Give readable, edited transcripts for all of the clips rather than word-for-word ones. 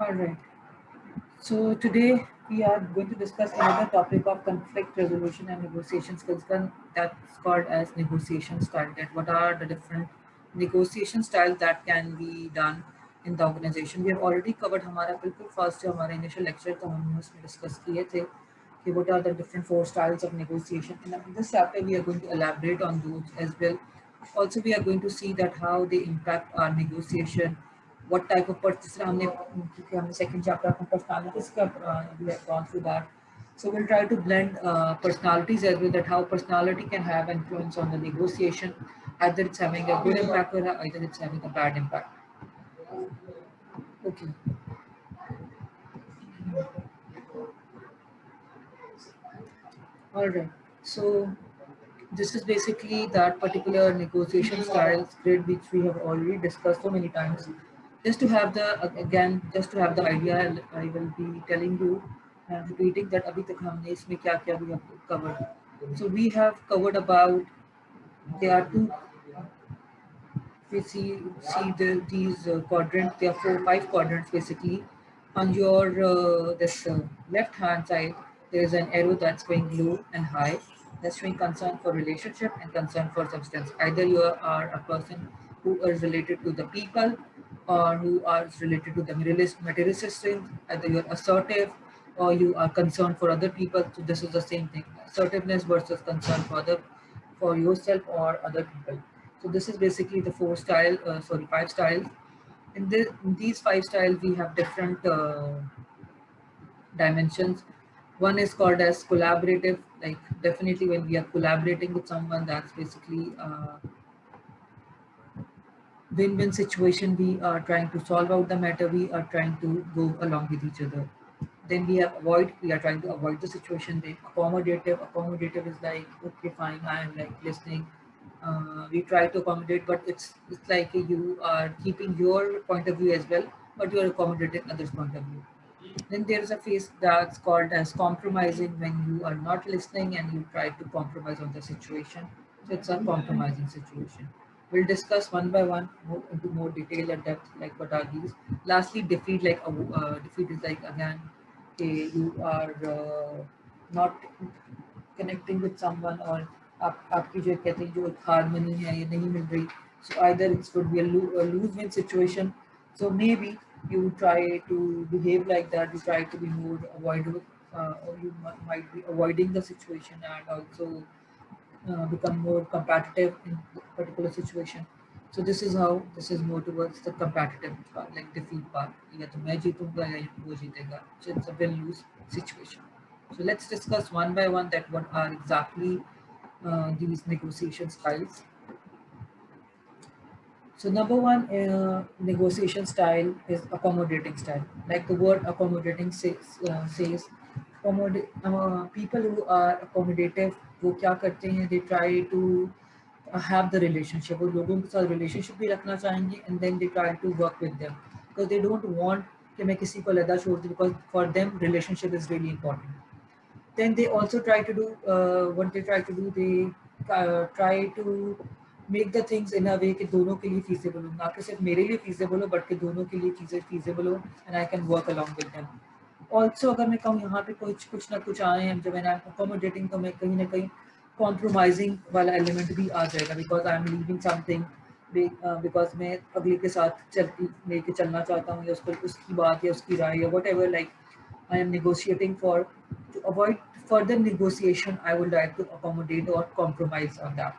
All right. So today we are going to discuss another topic of conflict resolution and negotiation skills. That's called as negotiation style. That what are the different negotiation styles that can be done in the organization. We have already covered हमारा बिल्कुल first जो हमारा initial lecture था हमने उसमें discuss किए थे कि what are the different four styles of negotiation. And in this chapter we are going to elaborate on those as well. Also we are going to see that how they impact our negotiation, what type of जिसमें हमने क्योंकि हमने second chapter अपना personalities का we have gone through that. So we'll try to blend personalities as well, that how personality can have influence on the negotiation, either it's having a good impact or either it's having a bad impact. Okay. All right. So this is basically that particular negotiation styles grid which we have already discussed so many times. Just to have the again, just to have the idea, I will be telling you and repeating that अभी तक हमने इसमें क्या क्या भी covered. So we have covered about there are two. We see these quadrants. There are four five quadrants basically. On your this left hand side, there is an arrow that's going low and high. That's showing concern for relationship and concern for substance. Either you are a person who is related to the people or who are related to the materialistic things. Either you're assertive or you are concerned for other people. So this is the same thing. Assertiveness versus concern for other for yourself or other people. So this is basically the five styles. In these five styles, we have different dimensions. One is called as collaborative. Like definitely when we are collaborating with someone, that's basically win-win situation. We are trying to solve out the matter. We are trying to go along with each other. Then we have avoid. We are trying to avoid the situation. Then accommodative. Accommodative is like okay, fine. I am like listening. We try to accommodate, but it's like you are keeping your point of view as well, but you are accommodating others' point of view. Then there is a phase that's called as compromising when you are not listening and you try to compromise on the situation. So it's a compromising situation. We'll discuss one by one into more detail and depth, like what are these. Lastly, defeat. Defeat is like again, okay, you are not connecting with someone or आपकी जो कहते हैं जो harmony है ये नहीं मिल रही. So either it could be a lose-win situation. So maybe you try to behave like that. You try to be more avoidable, or you might be avoiding the situation and also become more competitive in particular situation. So this is more towards the competitive part, like defeat part. या तो मैं जीतूंगा या वो जीतेगा. So it's a win-lose situation. So let's discuss one by one that what are exactly these negotiation styles. So number one negotiation style is accommodating style. Like the word accommodating says people who are accommodative वो क्या करते हैं, they try to have the relationship, वो लोगों के साथ relationship भी रखना चाहेंगे and then they try to work with them because they don't want कि मैं किसी को अलग छोड़ दूँ, because for them relationship is really important. Then they also try to do what they try to do, they try to make the things in a way कि दोनों के लिए feasible हो, ना कि सिर्फ मेरे लिए feasible हो but कि दोनों के लिए चीज़ें feasible हो and I can work along with them. Also अगर मैं कहूँ यहाँ पे कुछ ना कुछ आए हैं, जब मैं accommodating तो मैं कहीं ना कहीं compromising वाला element भी आ जाएगा, because I am leaving something because मैं अगले के साथ लेके चलना चाहता हूँ या उसकी बात या उसकी राय या whatever, like I am negotiating for. To avoid further negotiation, I would like to accommodate or compromise on that.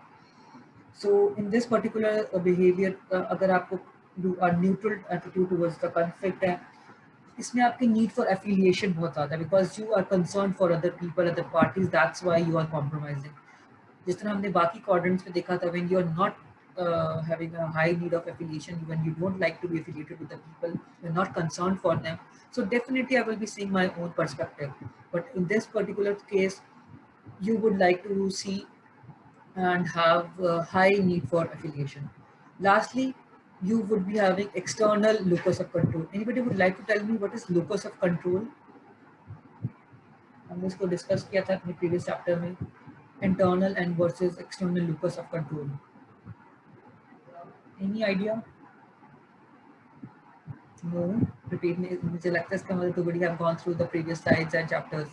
So in this particular behavior, अगर आपको you are neutral attitude towards the conflict है, इसमें आपकी need for affiliation बहुत ज़्यादा है, because you are concerned for other people, other parties. That's why you are compromising. जिस तरह हमने बाकी quadrants में देखा था, when you are not having a high need of affiliation, when you don't like to be affiliated with the people, you're not concerned for them. So definitely I will be seeing my own perspective. But in this particular case, you would like to see and have a high need for affiliation. Lastly, you would be having external locus of control. Anybody would like to tell me what is locus of control? हमने इसको discuss किया था अपने previous chapter में, internal and versus external locus of control. Any idea? No. repeat मुझे लगता है इसका मतलब we have gone through the previous slides and chapters.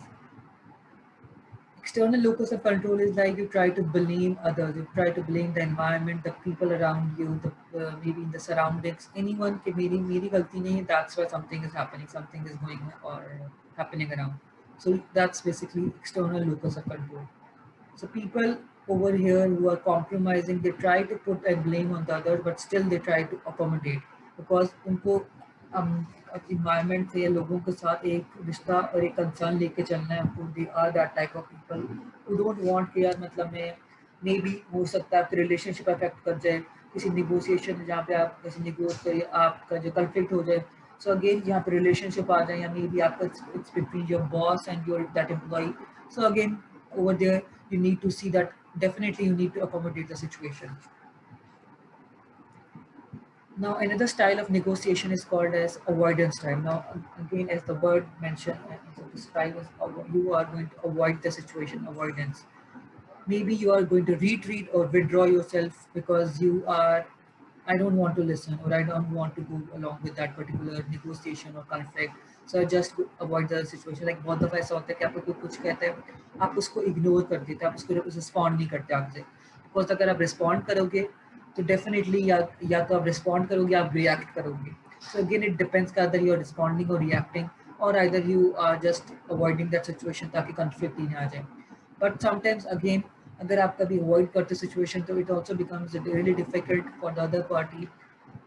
External locus of control is like you try to blame others, you try to blame the environment, the people around you, the maybe in the surroundings, anyone कि मेरी गलती नहीं है, that's why something is happening, something is going or happening around. So that's basically external locus of control. So people over here who are compromising, they try to put a blame on the others, but still they try to accommodate because उनको environment से या लोगों के साथ एक रिश्ता और एक कंसर्न लेके चलना है उनको. They are that type of people who don't want कि यार मतलब मैं मे बी हो सकता है आपके रिलेशनशिप अफेक्ट कर जाए किसी निगोशिएशन जहाँ पे आप किसी निगोश करिए आपका जो कन्फ्लिक्ट हो जाए. सो अगेन यहाँ पे रिलेशनशिप आ जाए या मे बी आपका it's between your boss and your that employee. So again over there you need to see that definitely you need to accommodate the situation. Now another style of negotiation is called as avoidance style. Now again, as the word mentioned, the style is you are going to avoid the situation, avoidance. Maybe you are going to retreat or withdraw yourself because you are, I don't want to listen or I don't want to go along with that particular negotiation or conflict. So I just avoid the situation. Like बहुत दफा ऐसा होता है कि आपको कोई कुछ कहता है आप उसको इग्नोर कर देते हैं, आप उसको रिस्पॉन्ड नहीं करते आपसे. बिकॉज अगर आप रिस्पॉन्ड करोगे तो डेफिनेटली या तो आप रिस्पॉन्ड करोगे आप रिएक्ट करोगे. सो अगेन इट डिपेंड्स का अदर यू आर रिस्पॉन्डिंग और रिएक्टिंग और either you are just avoiding that situation ताकि कन्फ्लिक्ट ही ना आ जाए. बट समटाइम्स अगेन अगर आप कभी अवॉइड करते सिचुएशन तो it also becomes really difficult for the other party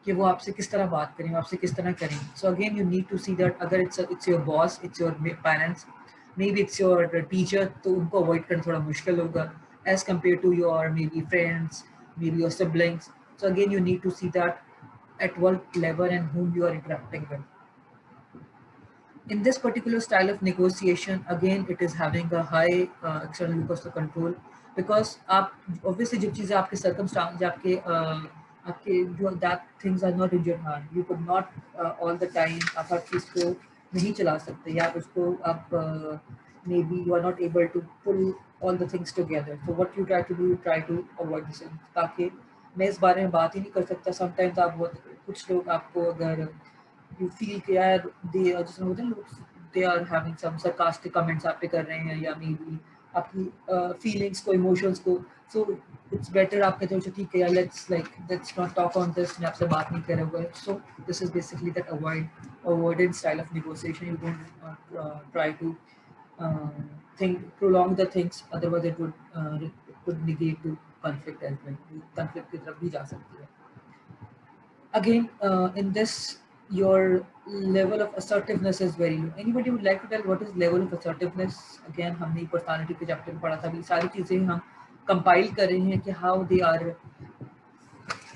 कि वो आपसे किस तरह बात करें, आपसे किस तरह करें. So again you need to see that अगर it's your boss, it's your parents, maybe it's your teacher, तो उनको अवॉइड करना थोड़ा मुश्किल होगा as compare to your maybe friends, maybe your siblings. So again, you need to see that at what level and whom you are interacting with. In this particular style of negotiation, again, it is having a high external locus of control because आप obviously जब चीज़ें आपके circumstance आपके आपके जो that things are not in your hand, you could not all the time आप हर चीज़ को नहीं चला सकते या उसको आप maybe you are not able to pull all the things together. So what you try to do, you try to avoid this ताकि मैं इस बारे में बात ही नहीं कर सकता. Sometimes आप बहुत कुछ लोग आपको अगर you feel कि यार they are having some sarcastic comments आप पे कर रहे हैं या maybe आपकी feelings को emotions को, so it's better आप कहते हो अच्छा ठीक है यार let's not talk on this, मैं आपसे बात नहीं करूँगा. So this is basically that avoidance style of negotiation. You don't try to prolong the things, otherwise it could negate to conflict as well. Conflict की तरफ भी जा सकती है. Again, in this, your level of assertiveness is very low. Anybody would like to tell what is level of assertiveness? Again, हमने personality के chapter में पढ़ा था. अभी सारी चीजें हम compile कर रहे हैं कि how they are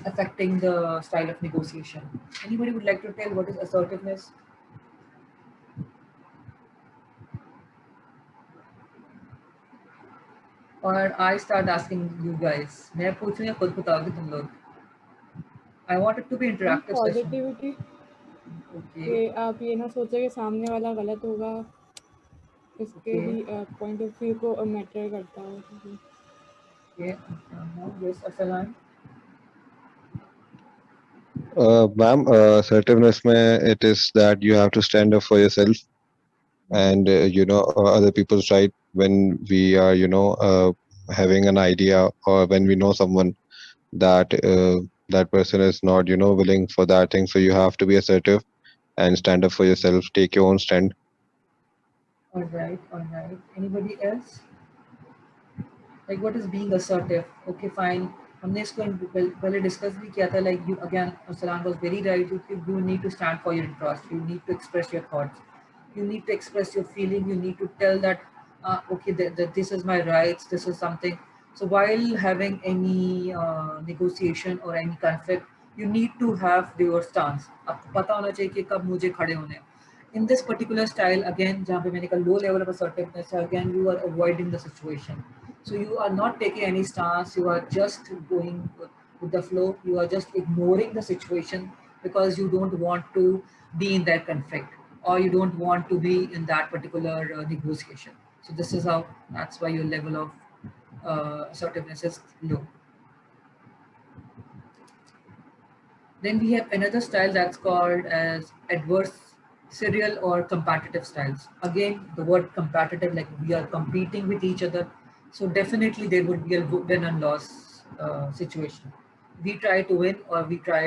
affecting the style of negotiation. Anybody would like to tell what is assertiveness? Or I start asking you guys. मैं पूछूं या खुद बताओगे तुम लोग? I want it to be interactive session. Positivity Okay. कि आप ये ना सोचें कि सामने वाला गलत होगा, इसके Okay. भी पॉइंट ऑफ व्यू को मैटर करता है. Okay. Yes, Arsalan. Ma'am, assertiveness mein, it is that you have to stand up for yourself and other people's right when we are having an idea or when we know someone that that person is not willing for that thing, so you have to be assertive and stand up for yourself, take your own stand. All right, all right. Anybody else? Like what is being assertive? Okay, fine. हमने इसको पहले discuss भी किया था. Like you again, Salam was very right. You need to stand for your interest. You need to express your thoughts. You need to express your feeling. You need to tell that okay, that this is my rights. This is something. So while having any negotiation or any conflict, you need to have your stance. आपको पता होना चाहिए कि कब मुझे खड़े होने हैं. In this particular style, again, जहाँ पे मैंने कहा low level of assertiveness, again you are avoiding the situation. So you are not taking any stance. You are just going with the flow. You are just ignoring the situation because you don't want to be in that conflict or you don't want to be in that particular negotiation. So this is how. That's why your level of assertiveness is low. Then we have another style that's called as adverse serial or competitive styles. Again, the word competitive, like we are competing with each other. So definitely there would be a win and loss situation. We try to win or we try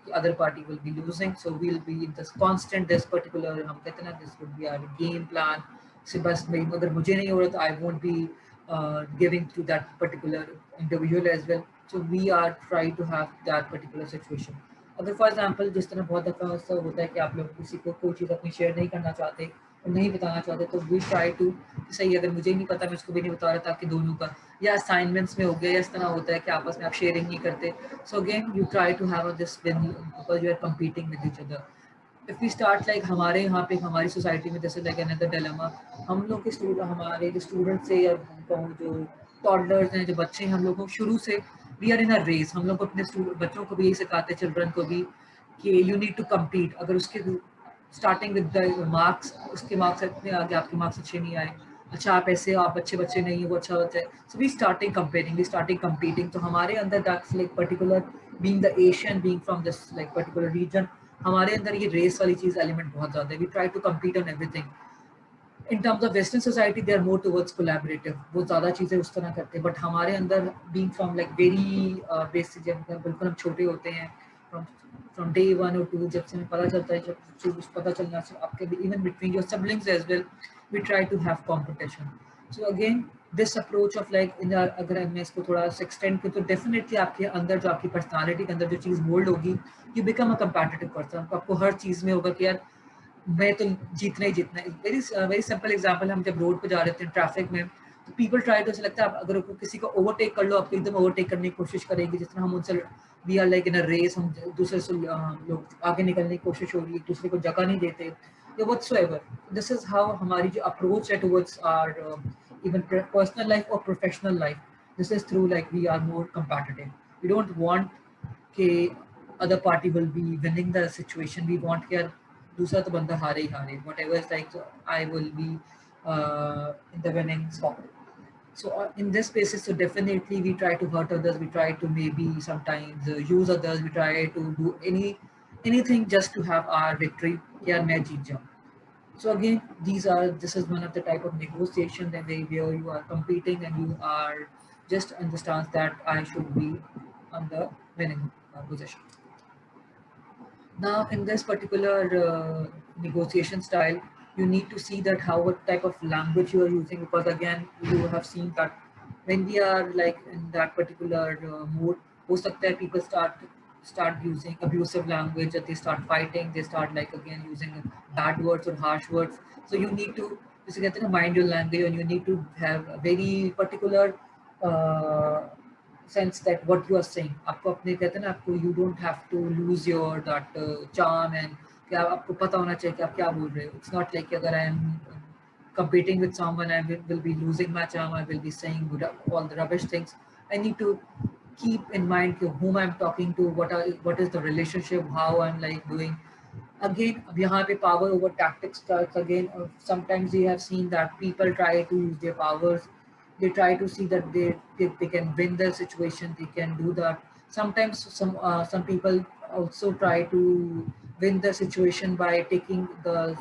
the other party will be losing. So we'll be in this constant, this particular, हम कहते हैं ना, this would be our game plan. So बस भाई अगर मुझे नहीं हो रहा तो I won't be giving to that particular individual as well. So we are trying to have that particular situation. अगर फॉर एग्जांपल जिस तरह बहुत दफ़ा ऐसा होता है कि आप लोग किसी को कोई चीज़ अपनी शेयर नहीं करना चाहते और नहीं बताना चाहते, तो वी ट्राई टू सही, अगर मुझे नहीं पता मैं उसको भी नहीं बता रहा, ताकि दोनों का या असाइनमेंट्स में हो गया या इस तरह होता है कि आपस में आप शेयरिंग नहीं करते. So again you try to have this win because you are competing with each other. If we start like हमारे यहाँ पे हमारी सोसाइटी में जैसे लाइक अनदर डिलेमा, हम लोग के हमारे जो स्टूडेंट्स से या कहूँ जो टॉडलर्स हैं, जो बच्चे हैं, हम लोग को शुरू से we are in a race. हम लोग अपने बच्चों को भी यही सिखाते हैं, चिल्ड्रन को भी, कि यू नीड टू कम्पीट. अगर उसके स्टार्टिंग विद द मार्क्स, उसके मार्क्स इतने आगे, आपके मार्क्स अच्छे नहीं आए, अच्छा आप ऐसे, आप अच्छे बच्चे नहीं है, वो अच्छा बच्चा है, so we starting comparing, we starting competing. तो हमारे अंदर that's like particular being the Asian, being from this like particular region, हमारे अंदर ये रेस वाली चीज़ एलिमेंट बहुत ज़्यादा है. We try to compete on everything. In terms of western society they are more towards collaborative, वो ज़्यादा चीज़ें उस तरह करते हैं. बट हमारे अंदर being from like very basic, जब बिल्कुल हम छोटे होते हैं, फ्रॉम डे 1 और 2, जब से हमें पता चलता है, जब पता चलना से आपके even between your siblings as well, we try to have competition. So again this approach of like in, अगर मैं इसको थोड़ा सा एक्सटेंड करूँ, तो डेफिनेटली आपके अंदर जो आपकी पर्सनालिटी के अंदर जो चीज़ मोल्ड होगी, you become a competitive person. आपको हर चीज़ में होगा कि यार मैं तो जीतना ही जीतना है. वेरी वेरी सिंपल एग्जांपल, हम जब रोड पे जा रहे थे ट्रैफिक में, तो पीपल ट्राई टू, ऐसा लगता है आप अगर किसी को ओवरटेक कर लो, आपको एकदम ओवरटेक करने की कोशिश करेंगे, जिस तरह हम उनसे, we are like in a race, हम दूसरे से लोग आगे निकलने की कोशिश हो रही है, एक दूसरे को जगह नहीं देते या व्हाटसोएवर. दिस इज हाउ हमारी जो अप्रोच है towards our even personal life और professional life, this is through like we are more competitive. We don't want कि other party will be winning the situation. We want कि यार दूसरा तो बंदा हारे ही हारे, whatever is like, so I will be in the winning spot. So in this spaces, so definitely we try to hurt others, we try to maybe sometimes use others, we try to do anything just to have our victory, यार मैं जीत जाऊँ. So again, this is one of the type of negotiation that where you are competing and you are just in the stance that I should be on the winning position. Now, in this particular negotiation style, you need to see that how, what type of language you are using, because again, you have seen that when we are like in that particular mode, most of the people start using abusive language, and they start fighting, they start like again using bad words or harsh words. So you need to, जैसे कहते हैं ना, mind your language, and you need to have a very particular uh, sense that what you are saying, आपको अपने कहते हैं ना, आपको you don't have to lose your that charm, and क्या आपको पता होना चाहिए कि आप क्या बोल रहे हो. It's not like अगर I am competing with someone, I will be losing my charm, I will be saying all the rubbish things. I need to keep in mind whom I'm talking to, what is the relationship, how I'm like doing. Again, अब यहाँ पे power over tactics starts again. Sometimes we have seen that people try to use their powers, they try to see that they can win the situation, they can do that. Sometimes some people also try to win the situation by taking the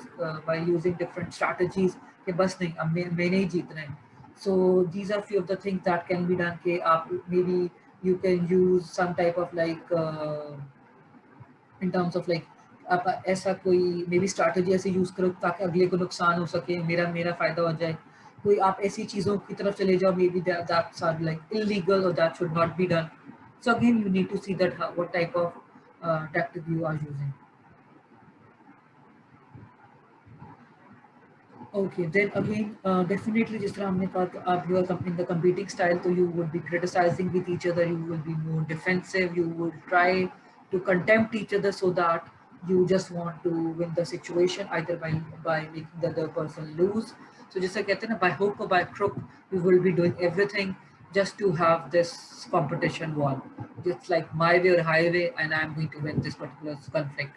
by using different strategies कि बस नहीं, अब मैंने ही जीतना है. So these are few of the things that can be done कि आप maybe you can use some type of like in terms of like आप ऐसा कोई मे बी स्ट्रैटेजी ऐसे यूज करो ताकि अगले को नुकसान हो सके, मेरा फायदा हो जाए. कोई आप ऐसी चीज़ों की तरफ चले जाओ, maybe that's are like illegal और that should not be done. So again you need to see that what type of tactic you are using. Okay, then again, definitely जिस तरह हमने कहा कि आप you are in the competing style, so you would be criticizing with each other, you will be more defensive, you will try to contempt each other so that you just want to win the situation either by making the other person lose. So जैसे कहते हैं ना, by hook or by crook, you will be doing everything just to have this competition won. It's like my way or highway, and I'm going to win this particular conflict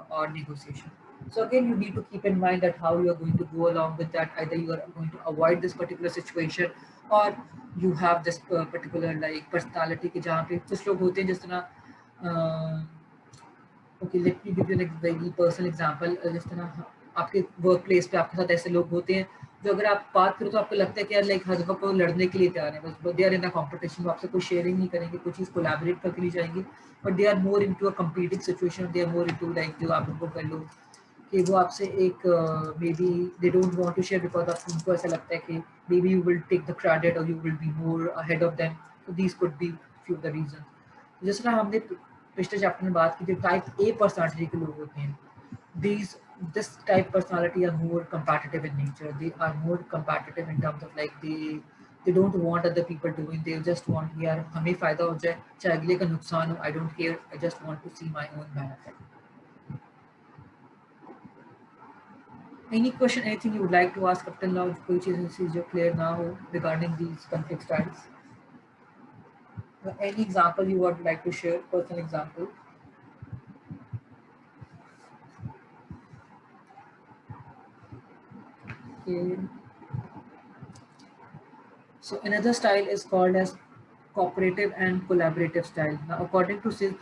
or negotiation. So again, you need to keep in mind that how you are going to go along with that. Either you are going to avoid this particular situation, or you have this particular like personality कि जहाँ पे कुछ लोग होते हैं जिस तरह okay, let me give you a very personal example. जिस तरह आपके वर्क प्लेस पे आपके साथ ऐसे लोग होते हैं जो अगर आप बात करो तो आपको लगता है कि यार लाइक हर वक्त वो लड़ने के लिए तैयार है, बस they are in a competition, वो आपसे कोई शेयरिंग नहीं करेंगे, कोई चीज़ कोलैबोरेट करके नहीं जाएंगे, but they are more into a competing situation, they are more into like जो आप उनको कर लो कि वो आपसे एक maybe they don't want to share because आप उनको ऐसा लगता है कि maybe you will take the credit और you will be more ahead of them, so these could be few of the reason. जिस तरह हमने पिछले चैप्टर में बात की थी टाइप ए पर्सनालिटी के लोग होते हैं, these this type personality are more competitive in nature, they are more competitive in terms of like they don't want other people doing, they just want यार हमें फायदा हो जाए चाहे अगले का नुकसान हो, I don't care, I just want to see my own benefit. Any question, anything you would like to ask up till now, कोई चीज़ जो clear ना हो regarding these conflict styles? Any example you would like to share, personal example? Okay. So another style is called as cooperative and collaborative style. Now, according to Sid,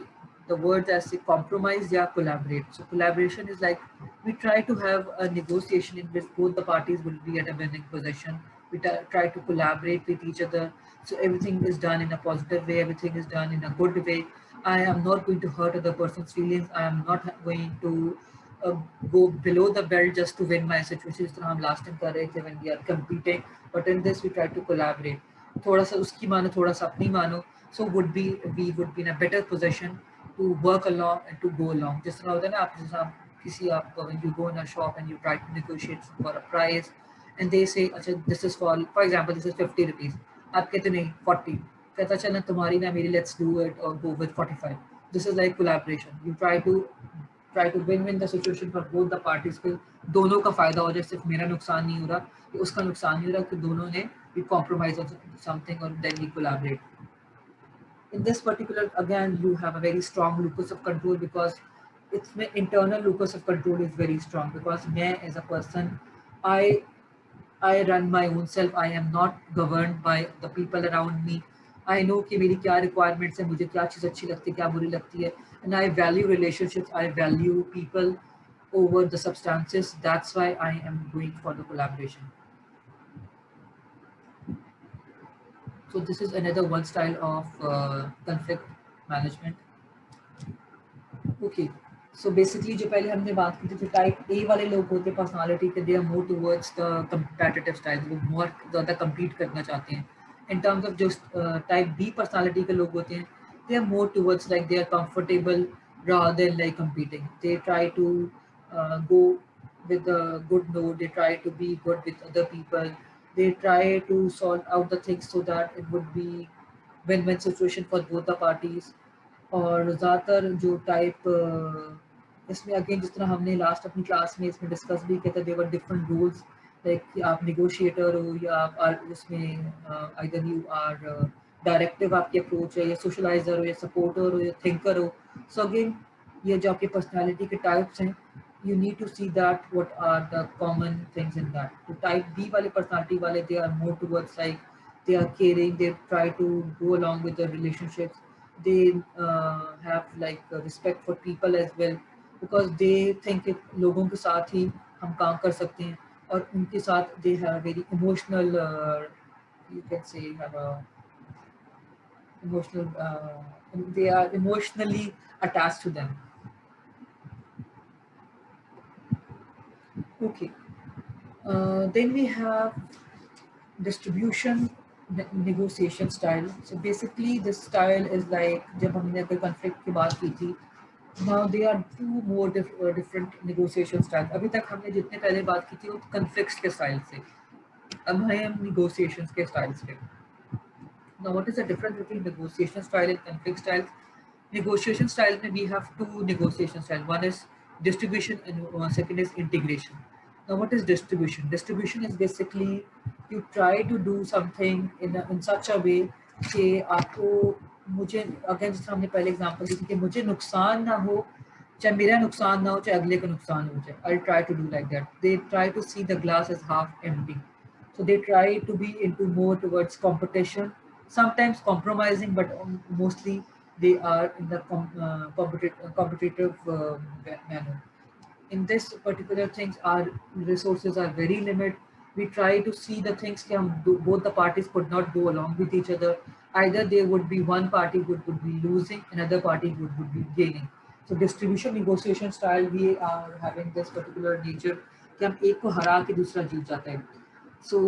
the words as a compromise या collaborate. So collaboration is like we try to have a negotiation in which both the parties will be at a winning position. We try to collaborate with each other. So everything is done in a positive way. Everything is done in a good way. I am not going to hurt other person's feelings. I am not going to uh, go below the belt just to win my situation. जिस तरह हम last time कर रहे थे when we are competing, but in this we try to collaborate. थोड़ा सा उसकी मानो, थोड़ा सा अपनी मानो. So we would be in a better position to work along and to go along. जिस तरह होता है ना आप जैसे आप किसी आप when you go in a shop and you try to negotiate for a price and they say अच्छा this is for example this is 50 rupees, आप कहते नहीं 40, कहता चलना तुम्हारी ना मेरी, let's do it or go with 45. This is like collaboration. You try to win-win the situation for both the parties पे दोनों का फायदा हो जाए, सिर्फ मेरा नुकसान नहीं हो रहा कि उसका नुकसान नहीं हो रहा, कि दोनों ने we compromise on something or then we collaborate. In this particular again you have a very strong locus of control because it's my internal locus of control is very strong because मैं as a person I I run my own self. I am not governed by the people around me. I know कि मेरी क्या requirements है, मुझे क्या चीज़ अच्छी लगती है, क्या बुरी लगती है, and I value relationships. I value people over the substances. That's why I am going for the collaboration. So this is another one style of conflict management. Okay. So basically जो पहले हमने बात की थी, जो टाइप ए वाले लोग होते हैं पर्सनालिटी के, they are more towards the competitive style, वो मोर ज़्यादा compete करना चाहते हैं. In terms of जो टाइप बी पर्सनालिटी के लोग होते हैं, they are more towards like they are comfortable rather than like competing. They try to go with a good note. They try to be good with other people. They try to sort out the things so that it would be win-win situation for both the parties. और ज़्यादातर जो type इसमें again जिस तरह हमने last अपनी class में इसमें डिस्कस भी किया था, देवर डिफरेंट रूल्स लाइक कि आप निगोशिएटर हो या आप उसमें आइदर यू आर डायरेक्टिव आपकी अप्रोच है, या सोशलाइजर हो, या सपोर्टर हो, या थिंकर हो. सो अगेन ये जो आपके पर्सनालिटी के टाइप्स हैं, you need to see that what are the common things in that. तो टाइप बी वाले पर्सनालिटी वाले they are more towards like they are caring, they try to go along with the relationships, they have like respect for people as well because they think कि लोगों के साथ ही हम काम कर सकते हैं, और उनके साथ they have a very emotional you can say have a emotional they are emotionally attached to them. Okay. Then we have distribution negotiation style. So basically this style is like जब हमने अगर conflict की बात की थी, now there are two more different negotiation styles. अभी तक हमने जितने पहले बात की थी वो conflicts के style से, अब हैं हम negotiations के styles पे. Now what is the difference between negotiation style and conflict styles? Negotiation style में we have two negotiation styles. One is distribution and second is integration. Now what is distribution? Distribution is basically you try to do something in such a way कि आपको मुझे again जिस तरह हमने पहले example दी थी कि मुझे नुकसान ना हो, चाहे मेरा नुकसान ना हो चाहे अगले का नुकसान हो जाए. I'll try to do like that. They try to see the glass as half empty. So they try to be into more towards competition, sometimes compromising, but mostly they are in the competitive manner. in this particular things our resources are very limited. We try to see the things कि हम both the parties could not go along with each other. Either there would be one party would be losing, another party would be gaining. So distribution negotiation style we are having this particular nature कि हम एक को हरा के दूसरा जीत जाता है. So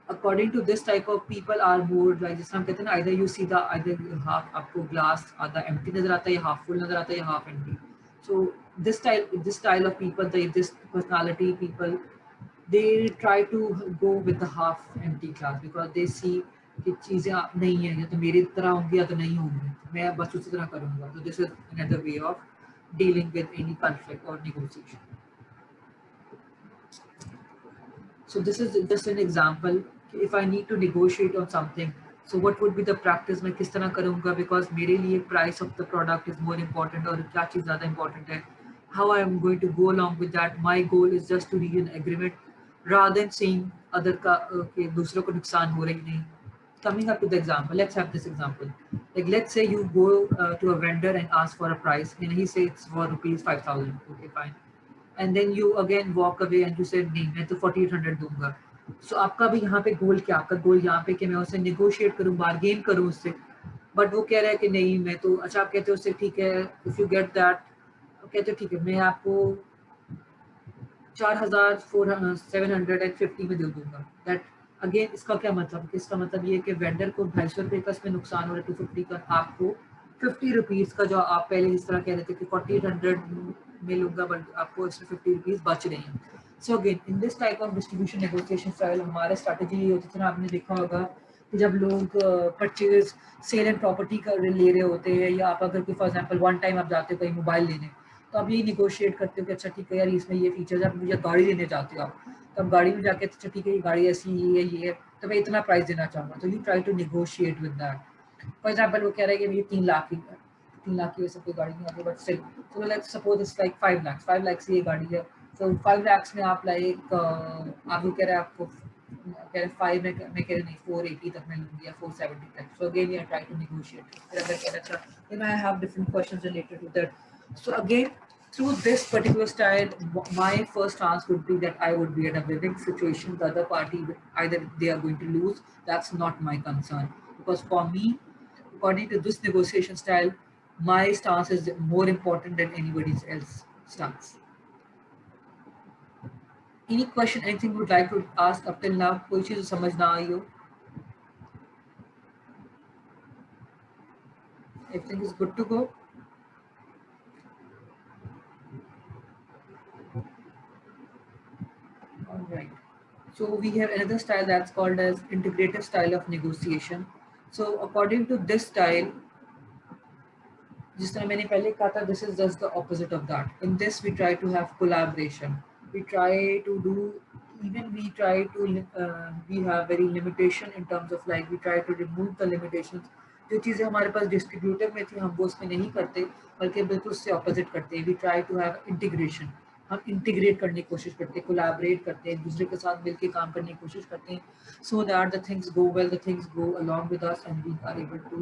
according to this type of people are more like जिस हम कहते हैं ना, either you see the either half आपको glass आधा empty नजर आता है या half full नजर आता है या half empty. So this style of people, this personality people, they try to go with the half empty glass because they see कि चीजें नहीं है, या तो मेरी तरह होंगी या तो नहीं होंगी, मैं बस उसी तरह करूँगा. So this is another way of dealing with any conflict or negotiation. So this is just an example. If I need to negotiate on something, so what would be the practice मैं किस तरह करूँगा, because मेरे लिए price of the product is more important और क्या चीज़ ज़्यादा important है. How I am going to go along with that. My goal is just to reach an agreement rather than saying other का कि दूसरों को नुकसान हो रही नहीं. Coming up to the example, let's have this example. Like let's say you go to a vendor and ask for a price and he says it's for rupees 5,000. Okay, fine. And then you again walk away and you say नहीं मैं तो 4,800 दूंगा. So आपका भी यहाँ पे गोल क्या, आपका गोल यहाँ पे कि मैं उससे negotiate करूँ, bargain करूँ उससे, but वो कह रहा है कि नहीं मैं तो, अच्छा आप कहते हो उससे ठीक है, if you get that, कहते हो ठीक है मैं आपको 4,750 में दे दूंगा. That again इसका क्या मतलब, इसका मतलब ये है कि वेंडर को 250 रुपये का इसमें नुकसान हो रहा है, 250 का, आपको 50 रुपीज़ का जो आप पहले जिस तरह कह रहे थे कि 4,800 में लूंगा, बट आपको इसमें 50 रुपीज़ बच रहे हैं. So again in this type of distribution negotiation style हमारा स्ट्रैटेजी ये होती है. आपने देखा होगा कि जब लोग परचेज सेल एंड प्रॉपर्टी का ले रहे होते हैं, या आप अगर कोई फॉर एग्जांपल वन टाइम आप जाते हो कहीं मोबाइल लेने, तो आप यही निगोशिएट करते हो कि अच्छा ठीक है यार इसमें ये फीचर्स है, आप मुझे गाड़ी लेने जाते हो आप, तो आप गाड़ी में जाके अच्छा ठीक है ये गाड़ी ऐसी ये है तो मैं इतना प्राइस देना चाहूँगा. तो you try to negotiate with that. For example वो कह रहा है कि मुझे 3 लाख की वैसे कोई गाड़ी नहीं आती, but still so let's suppose it's like 5 lakhs ये गाड़ी है. So 5 lakhs में आप लाइक आप वो कह रहे हैं आपको कह रहे 5 में मैं कह रहे नहीं 480 तक मैं लूँगी या 470 तक. So again we are trying to negotiate. फिर अगर कह रहा अच्छा then I have different questions related to that. So again through this particular style my first chance would be that I would be in a winning situation. The other party either they are going to lose, that's not my concern, because for me according to this negotiation style my stance is more important than anybody else's stance. Any question, anything you would like to ask up till now? कोई चीज़ समझ ना आई हो? Everything is good to go? All right. So we have another style that's called as integrative style of negotiation. So according to this style, जिस तरह मैंने पहले कहा था, this is just the opposite of that. In this we try to have collaboration. We try to do, even we try to we have very limitation in terms of like we try to remove the limitations. जो चीज़ें हमारे पास distributive में थी हम वो उसमें नहीं करते, बल्कि बिल्कुल उससे ऑपोजिट करते हैं. We try to have integration. हम इंटीग्रेट करने की कोशिश करते हैं, कोलैबोरेट करते हैं, एक दूसरे के साथ मिलकर काम करने की कोशिश करते हैं, so that the things go well, the things go along with us and we are able to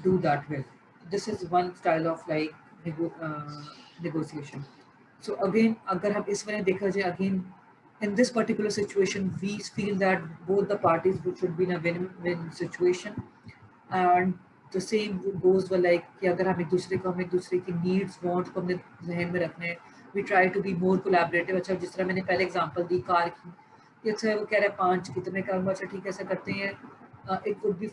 do that well. This is one style of like negotiation. So again अगर हम इस में देखा जाए, again in this particular situation we feel that both the parties should be in a win-win situation, and the same goes for like कि अगर हम एक दूसरे की needs wants को अपने जहन में रखने, we try to be more collaborative. अच्छा जिस तरह मैंने पहले एग्जांपल दी कार की, कि अच्छा वो कह रहा है 5 की, तो मैं कहूँगा अच्छा ठीक है ऐसा करते हैं, इट वुड बी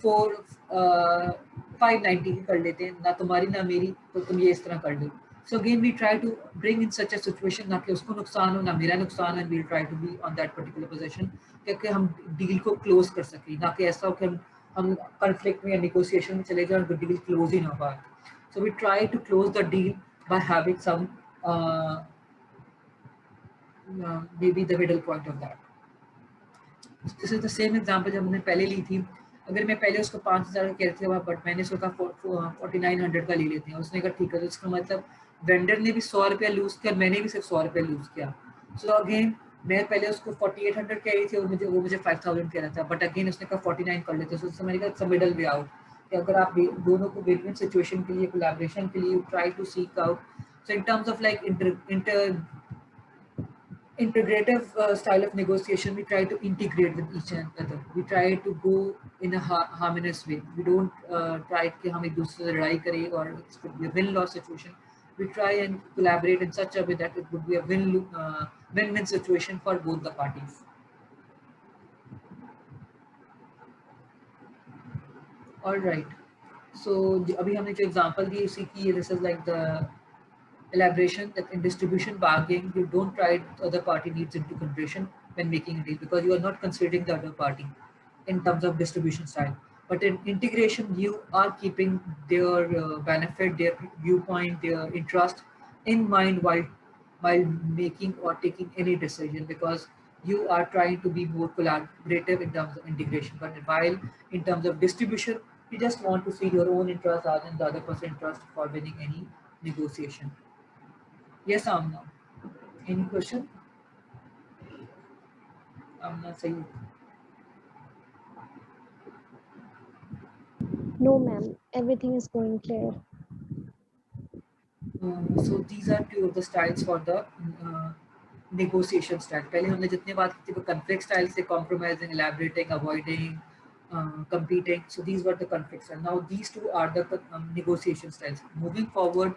590 की कर लेते हैं, ना तुम्हारी ना मेरी, तो तुम ये इस तरह कर लो. So again we try to bring in such a situation ना कि उसको नुकसान हो ना मेरा नुकसान, and we try to be on that particular position कि हम डील को क्लोज कर सकें, ना कि ऐसा हो कि हम कॉन्फ्लिक्ट में या नेगोशिएशन में चले जाए और डील क्लोज ही ना हो पाए. So we try to close the deal by having some maybe the middle point of that. This is the same example जब हमने पहले ली थी. अगर मैं पहले उसको 5,000 कह रहे थे, बट मैंने उसका 4,900 का ले लेते हैं, उसने कहा ठीक है, तो इसका मतलब वेंडर ने भी 100 रुपया लूज़ किया, मैंने भी सिर्फ 100 रुपया लूज़ किया. सो अगेन मैं पहले उसको 4,800 कह रही थी और वो मुझे 5,000 कह रहा था, बट अगेन उसने कहा 49 कर लेते. सो उससे मैंने कहा मिडल वे आउट, कि अगर आप दोनों को विन-विन सिचुएशन के लिए, कोलैबोरेशन के लिए try to seek out. So in terms of like integrative style of negotiation, we try to integrate with each other. We try to go in a harmonious way. We don't try कि हम एक दूसरे से लड़ाई करें or it could be a win-loss situation. We try and collaborate in such a way that it would be a win-win situation for both the parties. All right. So अभी हमने जो example दी उसी की, this is like the elaboration that in distribution bargaining, you don't try the other party needs into consideration when making a deal because you are not considering the other party in terms of distribution style. But in integration, you are keeping their benefit, their viewpoint, their interest in mind while making or taking any decision because you are trying to be more collaborative in terms of integration. But while in terms of distribution, you just want to see your own interest rather than the other person's interest for winning any negotiation. Yes, Amna. Any question? Amna, say. No, ma'am. Everything is going clear. So these are two of the styles for the negotiation style. पहले हमने जितनी बात की थी वो conflict styles थे, compromising, elaborating, avoiding, competing. So these were the conflict styles. Now these two are the negotiation styles. Moving forward,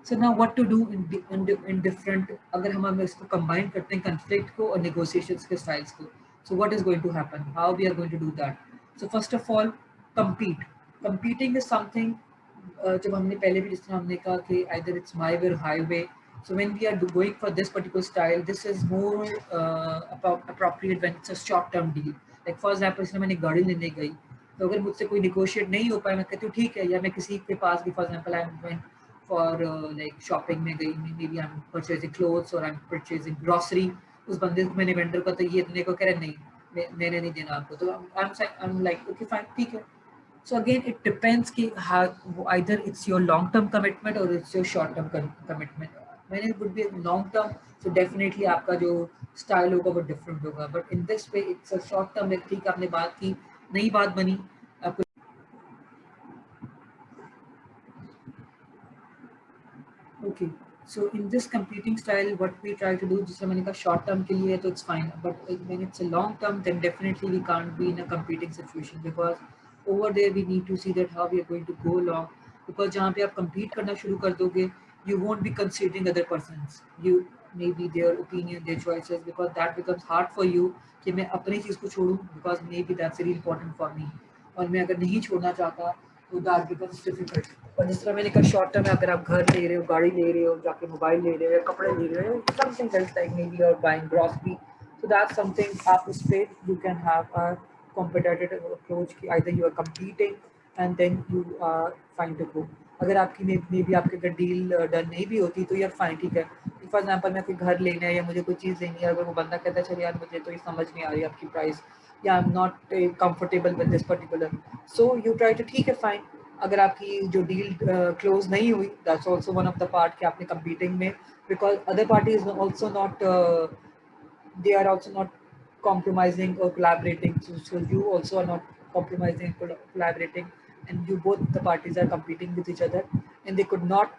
so now what to do in different, अगर हम इसको combine करते हैं conflict को और negotiations के styles को, so what is going to happen? How we are going to do that? So first of all, compete. Competing is something जब हमने पहले भी जिस तरह हमने कहा कि either it's my way or highway. So when we are going for this particular style, this is more appropriate when it's a short-term deal. Like for example, इसमें मैंने गाड़ी लेने गई, तो अगर मुझसे कोई negotiate नहीं हो पाया, मैं कहती हूँ ठीक है, या मैं किसी के पास भी, for example, I went for like shopping में गई, maybe I'm purchasing clothes or I'm purchasing grocery. उस बंदे को मैंने vendor को तो ये देने को कह रहा नहीं, मैंने नहीं देना आपको, तो I'm like okay fine, ठीक है. So again, it depends कि how either it's your long-term commitment or it's your short-term commitment. When it would be long-term, so definitely आपका जो style होगा वो different होगा. But in this way, it's a short-term. ठीक आपने बात की, नई बात बनी, आपको. Okay. So in this competing style, what we try to do, जिससे मैंने कहा short term के लिए तो it's fine, but when it's a long term, then definitely we can't be in a competing situation because over there we need to see that how we are going to go along. Because जहाँ पे आप compete करना शुरू कर दोगे, you won't be considering other persons. You maybe their opinion, their choices, because that becomes hard for you कि मैं अपनी चीज़ को छोड़ूं because maybe that's really important for me. और मैं अगर नहीं छोड़ना चाहता तो that becomes difficult. और जिस तरह मैंने कहा शॉर्ट टर्म में अगर आप घर ले रहे हो, गाड़ी ले रहे हो, जाके मोबाइल ले रहे हो या कपड़े ले रहे हो, something else like maybe you're buying grocery, so that's something आप उस पे you can have a competitive approach कि either you are competing and then you are fine to go. अगर आपकी maybe आपके अगर डील डन नहीं भी होती तो यार फाइन, ठीक है. फॉर एग्जांपल मैं कोई घर लेना है या मुझे कोई चीज़ लेनी है, अगर वो बंदा कहता है चल यार मुझे तो ये समझ नहीं आ रही आपकी प्राइस या I am not comfortable with this particular, so you try to ठीक है फाइन. अगर आपकी जो डील क्लोज नहीं हुई, that's also one of the part कि आपने कंपीटिंग में, because other party is also not, they are also not compromising or collaborating, so you also are not compromising or collaborating, and you both the parties are competing with each other and they could not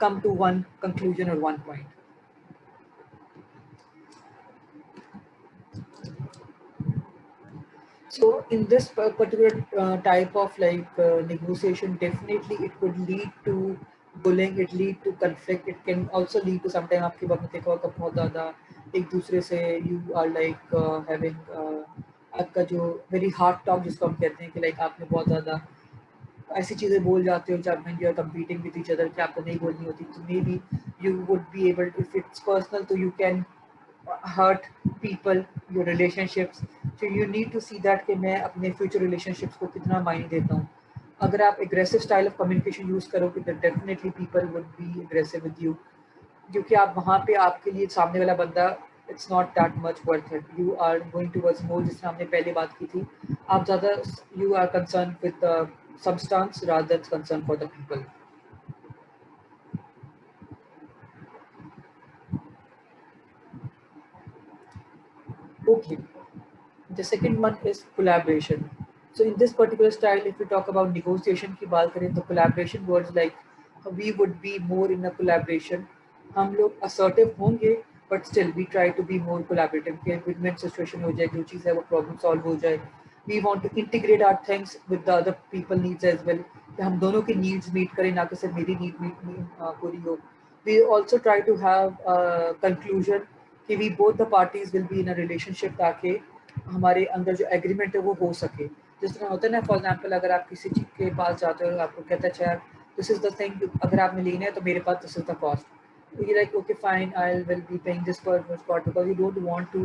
come to one conclusion or one point. So in this particular type of like negotiation, definitely it could lead to bullying, it lead to conflict, it can also lead to sometimes आपके बात में देखा होगा बहुत ज़्यादा एक दूसरे से you are like having आपका जो very hard talk जिसको हम कहते हैं कि like आपने बहुत ज़्यादा ऐसी चीज़ें बोल जाते हो जब when you are competing with each other कि आपको नहीं बोलनी होती, so maybe you would be able to, if it's personal, so you can hurt people, your relationships. So you need to see that कि मैं अपने future relationships को कितना मायने देता हूँ. अगर आप aggressive style of communication use करोगे तो definitely people would be aggressive with you, क्योंकि आप वहाँ पे आपके लिए सामने वाला बंदा it's not that much worth it. You are going towards more, जिसमें हमने पहले बात की थी, आप ज़्यादा you are concerned with the substance rather than concerned for the people. Okay. The second one is collaboration. So in this particular style, if we talk about negotiation की बात करें तो collaboration words like we would be more in a collaboration. हम लोग assertive होंगे but still we try to be more collaborative कि win-win situation हो जाए, जो चीज़ है वो problem solve हो जाए. We want to integrate our things with the other people needs as well, कि हम दोनों की needs meet करें, ना कि सिर्फ मेरी need पूरी हो. We also try to have a conclusion कि we both the parties will be in a relationship ताकि हमारे अंदर जो agreement है वो हो सके. जिस तरह होता है ना, फॉर एग्जाम्पल अगर आप किसी चीज के पास जाते हो, आपको कहता है यार दिस इज द थिंग, अगर आपने लेना है तो मेरे पास this is the cost, you're like okay fine, I will be paying this for much part, because you don't want to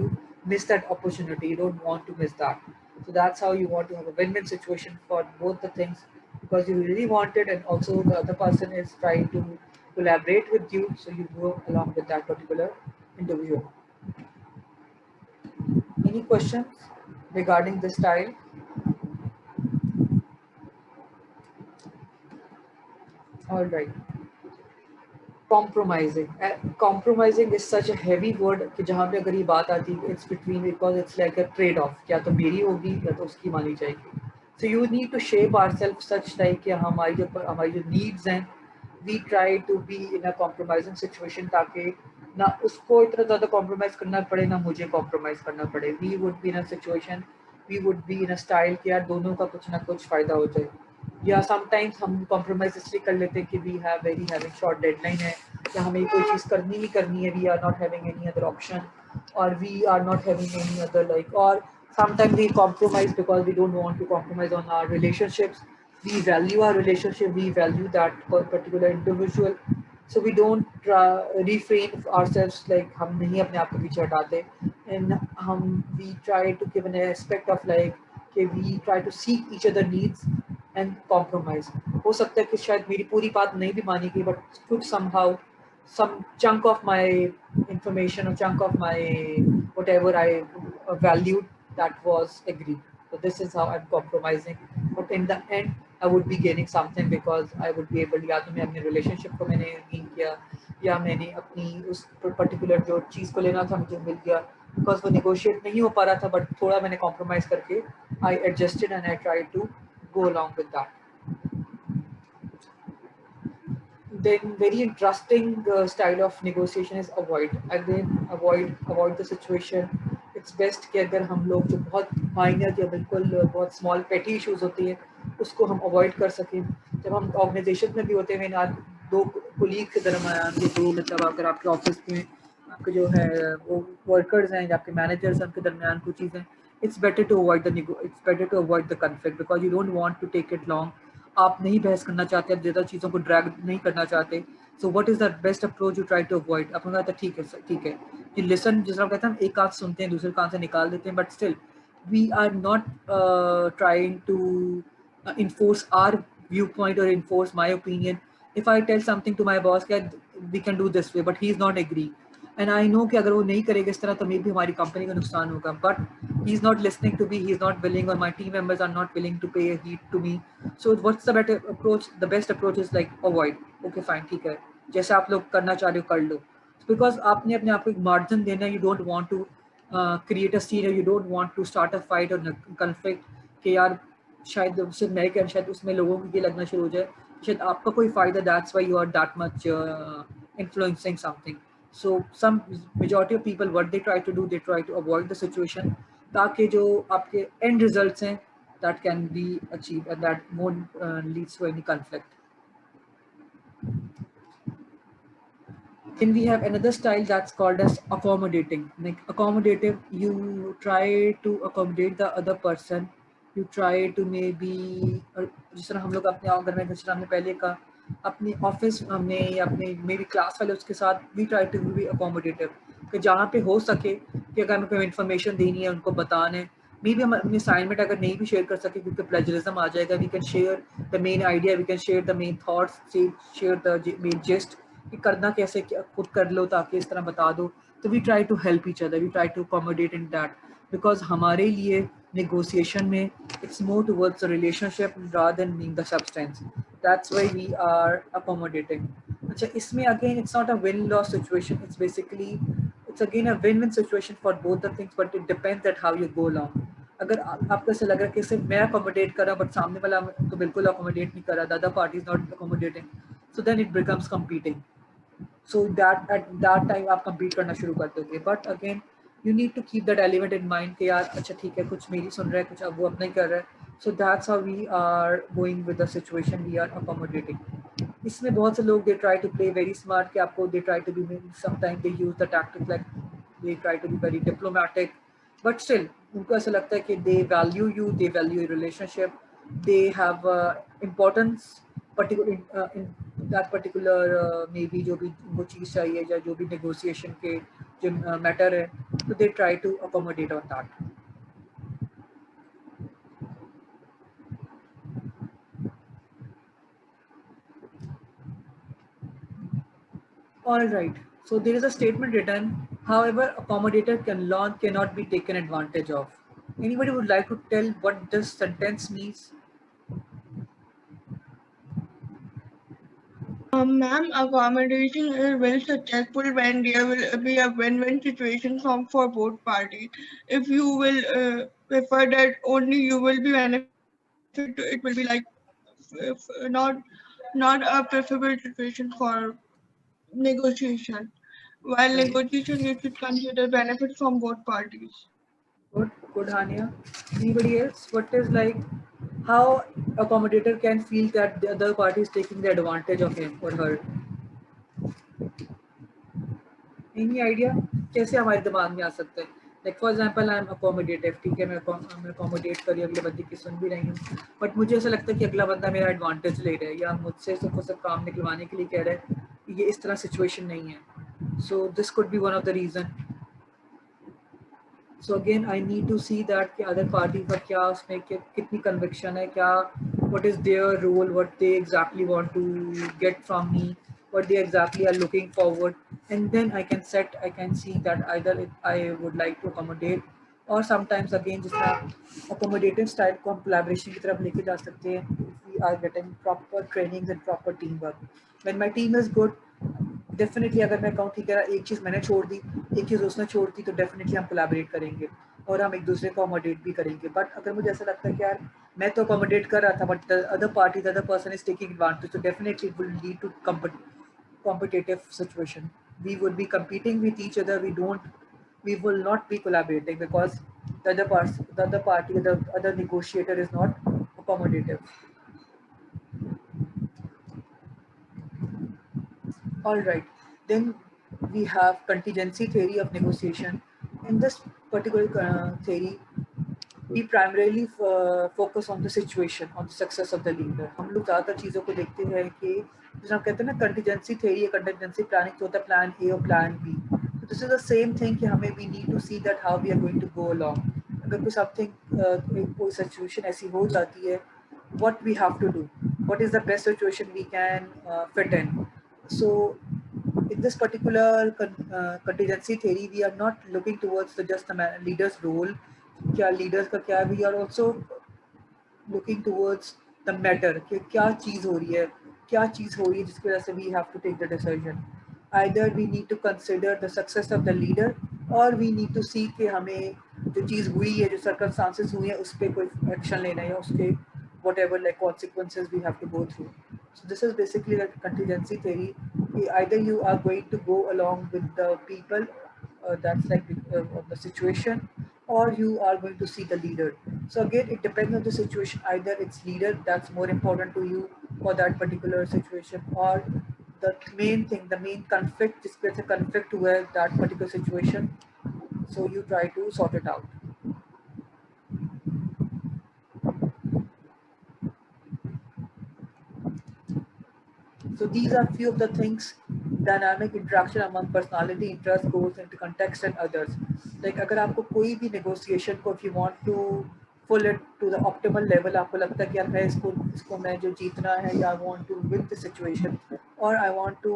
miss that opportunity, you don't want to miss that. So that's how you want to have a win-win situation for both the things, because you really want it and also the other person is trying to collaborate with you, so you go along with that particular individual. Any questions regarding this style? All right. Compromising is such a heavy word कि जहाँ पे अगर ये बात आती है, it's between, because it's like a trade off, या तो मेरी होगी या तो उसकी मानी जाएगी. So you need to shape ourselves such like कि हमारी जो needs हैं, we try to be in a compromising situation ताकि ना उसको इतना ज़्यादा compromise करना पड़े, ना मुझे compromise करना पड़े. We would be in a situation, we would be in a style कि यार दोनों का कुछ ना कुछ फायदा हो जाए. या समटाइम्स हम कॉम्प्रोमाइज इसलिए कर लेते हैं कि we have very having short deadline है, या हमें कोई चीज़ करनी ही करनी है, we are not having any other option, और we are not having any other like, और sometimes we compromise because we don't want to compromise on our relationships. We value our relationship, we value that particular individual, so we don't refrain ourselves, like हम नहीं अपने आप को पीछे हटाते, and we try to give an aspect of like कि we try to seek each other needs and compromise. हो सकता है कि शायद मेरी पूरी बात नहीं भी मानी गई, but could somehow some chunk of my information or chunk of my whatever I valued, that was agreed. So this is how I'm compromising, but in the end I would be gaining something, because I would be able, या तो मैं अपने relationship को मैंने gain किया, या मैंने अपनी उस particular जो चीज़ को लेना था मुझे मिल गया, because वो negotiate नहीं हो पा रहा था, but थोड़ा मैंने compromise करके I adjusted and I tried to go along with that. Then very interesting style of negotiation is avoid. Again, avoid the situation. It's best कि अगर हम लोग जो बहुत माइनर या बिल्कुल बहुत स्मॉल पेटी इश्यूज होती हैं उसको हम अवॉइड कर सकें. जब हम ऑर्गेनाइजेशन में भी होते हैं ना, दो कुलीग के दरमियान, ये दो मतलब अगर आपके ऑफिस में आपके जो है वो वर्कर्स हैं या आपके मैनेजर्स हैं, उनके दरमियान कुछ चीज़ें, it's better to avoid the conflict, because you don't want to take it long. आप नहीं बहस करना चाहते, आप ज़्यादा चीज़ों को ड्रैग नहीं करना चाहते. So what is the best approach you try to avoid? आपको कहता है ठीक है कि लिसन, जिस तरह कहते हैं हम एक कान सुनते हैं दूसरे कान से निकाल देते हैं, but still we are not trying to enforce our viewpoint or enforce my opinion. If I tell something to my boss that we can do this way, but he is not agree, and I know कि अगर वो नहीं करेगा इस तरह तो मे भी हमारी कंपनी को नुकसान होगा, but he is not listening to me, he is not willing, or my team members are not willing to pay heed to me. So what's the better approach? The best approach is like avoid. Okay fine, ठीक है, जैसे आप लोग करना चाह रहे हो कर लो, because आपने अपने आप को एक मार्जिन देना. You don't want to create a scene, or you don't want to start a fight or conflict कि यार शायद सिर्फ मैं क्या, शायद उसमें लोगों को ये लगना शुरू हो जाए शायद आपका कोई फायदा, that's why you are that much influencing something. So some majority of people what they try to do, they try to avoid the situation ताकि जो आपके end results हैं that can be achieved and that won't leads to any conflict. Then we have another style that's called as accommodating. Like accommodative, you try to accommodate the other person. You try to maybe, जिस तरह हम लोग अपने अगर मैं जिस तरह हमने पहले कहा अपने ऑफिस में या अपने मे बी क्लास वाले उसके साथ we try to be accommodative कि जहाँ पे हो सके कि अगर हमें कोई इन्फॉर्मेशन देनी है उनको बताना है, मे बी हम अपनी असाइनमेंट अगर नहीं भी शेयर कर सके क्योंकि प्लेजरिज्म आ जाएगा, we can share the main idea, we can share the main thoughts, share the main gist कि करना कैसे, खुद कर लो ताकि इस तरह बता दो. तो we try to help each other, we try to accommodate in that, because हमारे लिए नेगोशिएशन में it's more towards the relationship rather than being the substance. That's why we are accommodating. अच्छा, इसमें again it's not a win loss situation, it's basically it's again a win win situation for both the things, but it depends that how you go along. अगर आपको ऐसा लग रहा है कि सिर्फ मैं अकोमोडेट कर रहा बट सामने वाला तो बिल्कुल अकोमोडेट नहीं कर रहा, the other party is not accommodating, so then it becomes competing. so that at that time आप compete करना शुरू कर दोगे. But again you need to keep that element in mind कि यार अच्छा ठीक है कुछ मेरी सुन रहा है कुछ अब वो अपना ही कर रहा है. So that's how we are going with the situation, we are accommodating. इसमें बहुत से लोग they try to play very smart कि आपको they try to be, sometimes they use the tactic like they try to be very diplomatic, but still उनको ऐसा लगता है कि they value you, they value your relationship, they have importance particular in that particular maybe जो भी उनको चीज़ चाहिए या जो भी negotiation के जो matter है, तो they try to accommodate on that. All right. So there is a statement written, however, accommodator cannot be taken advantage of. Anybody would like to tell what this sentence means? Ma'am, accommodation is very successful when there will be a win-win situation for both parties. If you will prefer that only you will be benefited, it will be like not a preferable situation for negotiation. While negotiation, you should consider benefits from both parties. Good, Hania. Anybody else? What is like how accommodator can feel that the other party is taking the advantage of him or her? Any idea? कैसे हमारे दिमाग में आ सकता है? Like for example, I'm accommodative. ठीक है, मैं accommodate करी अगले बंदे की सुन भी रही हूँ. But मुझे ऐसा लगता है कि अगला बंदा मेरा advantage ले रहा है या मुझसे सिर्फ काम निकलवाने के लिए कह रहा है. ये इस तरह situation नहीं है. So this could be one of the reason. So again, I need to see that कि other party का क्या उसमें कितनी conviction है, क्या what is their role, what they exactly want to get from me, what they exactly are looking forward, and then I can see that either I would like to accommodate, or sometimes again जिसका accommodative style को हम collaboration की तरफ लेके जा सकते हैं if we are getting proper trainings and proper teamwork. When my team is good, definitely अगर मैं कहूँ ठीक है एक चीज़ मैंने छोड़ दी, एक चीज़ उसने छोड़ दी, तो डेफिनेटली हम कोलैबोरेट करेंगे और हम एक दूसरे को अकोमोडेट भी करेंगे. बट अगर मुझे ऐसा लगता है कि यार मैं तो अकोमोडेट कर रहा था but the other party the other person is taking advantage, तो definitely it will lead to competitive situation. We would be competing with each other. We will not be collaborating because the other party, the other negotiator is not accommodative. All right, then we have contingency theory of negotiation. In this particular theory, we primarily focus on the situation, on the success of the leader. हम लोग ज़्यादातर चीज़ों को देखते हैं कि जैसे हम कहते हैं ना contingency theory या contingency planning, तो होता है plan A और plan B. So this is the same thing कि हमें we need to see that how we are going to go along. अगर कोई something कोई situation ऐसी हो जाती है, what we have to do, what is the best situation we can fit in. So in this particular contingency theory, we are not looking towards just the leader's role, क्या leaders का क्या, we are also looking towards the matter कि क्या चीज़ हो रही है जिसकी वजह से we have to take the decision. Either we need to consider the success of the leader or we need to see कि हमें जो चीज़ हुई है, जो circumstances हुई है, उस पर कोई action लेना है या उसके whatever like consequences we have to go through. So this is basically the contingency theory. Either you are going to go along with the people, that's like the situation, or you are going to see the leader. So again, it depends on the situation. Either it's leader that's more important to you for that particular situation, or the main thing, the main conflict, जिस पे से conflict हुआ है that particular situation. So you try to sort it out. So these are few of the things. Dynamic interaction among personality, interest, goals, into context and others. Like अगर आपको कोई भी negotiation को if you want to pull it to the optimal level, आपको लगता है कि यार मैं इसको मैं जो जीतना है या I want to win the situation or I want to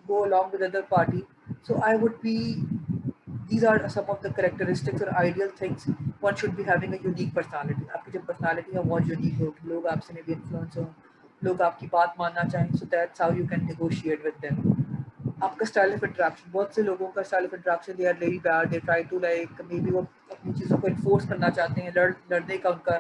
go along with other party. So I would be, these are some of the characteristics or ideal things. One should be having a unique personality. आपकी जो personality है बहुत unique होगी, लोग आपसे में भी influence हो, लोग आपकी बात मानना चाहें. So that's how you can negotiate with them. आपका स्टाइल ऑफ इंटरेक्शन, बहुत से लोगों का style of interaction they are very bad, they try to like maybe वो अपनी चीज़ों को इन्फोर्स करना चाहते हैं, लड़ने का उनका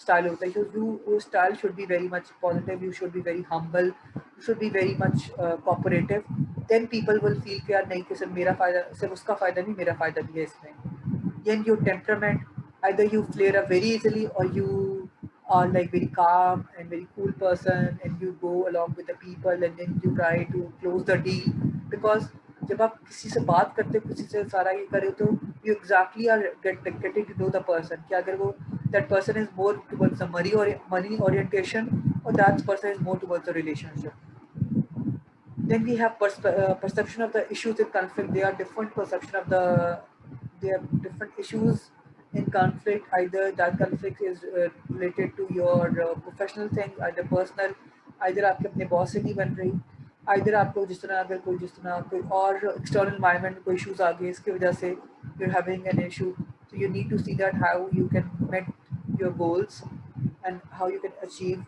स्टाइल होता है. Your style should be very much positive, you should be very humble, you should be very much cooperative, then people will feel कि यार नहीं कि सिर्फ मेरा फायदा, सिर्फ उसका फायदा नहीं, मेरा फायदा भी है इसमें. Then your temperament, either you flare up very easily or you are like very calm and very cool person and you go along with the people and then you try to close the deal. Because जब आप किसी से बात करते हो, किसी से सारा ये करे तो you exactly are getting to know the person. कि अगर वो that person is more towards the money orientation or that person is more towards the relationship. Then we have perception of the issues in conflict. They are different perception of the, they are different issues in conflict. Either that conflict is related to your professional thing, either personal, either आपके अपने boss से नहीं बन रही, either आपको जिस तरह अगर कोई जिस तरह कोई और external environment में कोई issues आ गए इसकी वजह से you're having an issue. So you need to see that how you can meet your goals and how you can achieve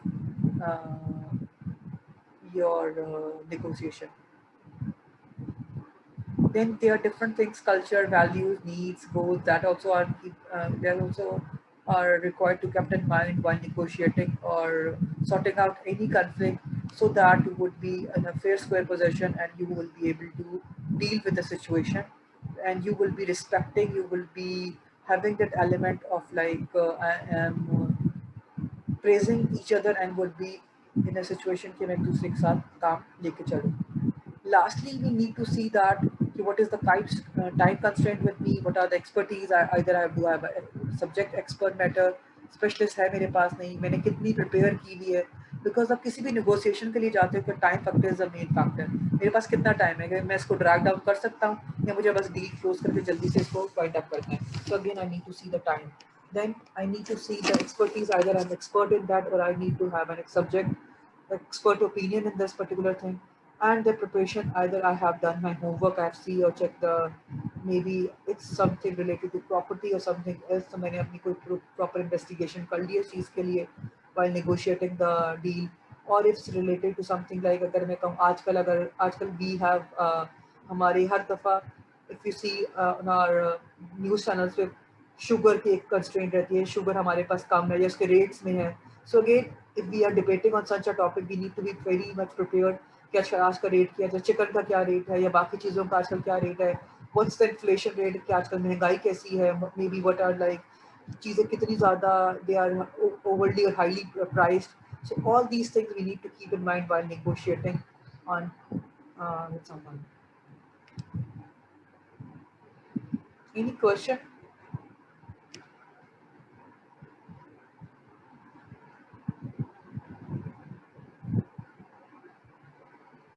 your negotiation. Then there are different things: culture, values, needs, goals that also are they also are required to keep in mind while negotiating or sorting out any conflict, so that you would be in a fair square position and you will be able to deal with the situation, and you will be respecting, you will be having that element of like I am praising each other and would be in a situation कि मैं एक दूसरे के साथ काम लेके चलूं. Lastly, we need to see that what is the time constraint with me, what are the expertise, either I have to have a subject expert matter specialist है मेरे पास नहीं, मैंने कितनी prepare की हुई है. Because अब किसी भी negotiation के लिए जाते हो time factor is the main factor. मेरे पास कितना time है, मैं इसको drag down कर सकता हूँ या मुझे बस deal close करके जल्दी से इसको wind up करना है. So again I need to see the time. Then I need to see the expertise, either I'm expert in that or I need to have an subject expert opinion in this particular thing. And the preparation, either I have done my homework, I have seen or checked the, maybe it's something related to property or something else, so मैंने अपनी कोई proper investigation कर ली है चीज़ के लिए while negotiating the deal. Or it's related to something like अगर मैं कहूँ आजकल we have हमारे हर दफ़ा if you see on our news channels पे शुगर की एक कंस्ट्रेंट रहती है, शुगर हमारे पास कम है या उसके रेट्स में है. So again, if we are debating on such a topic, we need to be very much prepared कि आज का रेट क्या है, चिकन का क्या रेट है या बाकी चीज़ों का आजकल क्या रेट है, व्हाट्स द इन्फ्लेशन रेट, कि आजकल महंगाई कैसी है, maybe what are like चीज़ें कितनी ज़्यादा दे आर ओवरली और highly priced. So all these things we need to keep in mind while negotiating on with someone. Any question?